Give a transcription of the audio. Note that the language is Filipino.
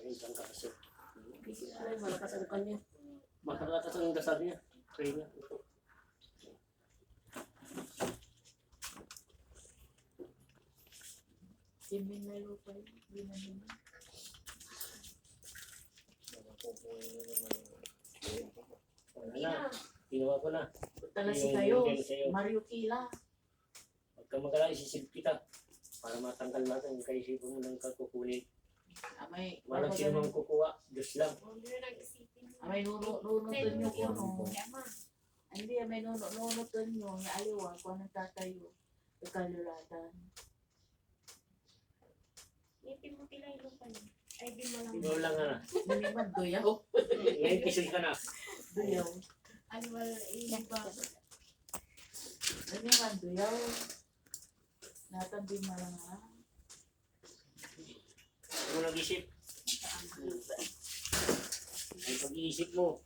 isang kaso. Ay, malakas ang kanya. Malakas ang dasal niya. Pray niya. Simin na lupa yun. Binahin. Wala na. Ginawa ko na. Punta na si Yung kayo. model sa'yo. Mario Kila. Huwag ka magkala, isisip kita. Para matanggal natin yung kaisipan mo ng kakukunin. Amay. Walang sino mang kukuha. Diyos lang. Huwag nyo nag-isipin. Amay nuno-nuno to nyo ko no. Kaya ma, Hindi, amay nuno-nuno to nyo. Nga aliwa ko ang tatayo. Ikalulatan. ngipin mo pila yung pa niya. Ay, di mo lang. Ikaw lang na. Hindi man doyaw. Ngayon kisig ka na. Doyaw. Ano wala, iba. Hindi man doyaw. Natandi mo lang ha. Huwag mo nag-isip. Ay pag-iisip mo.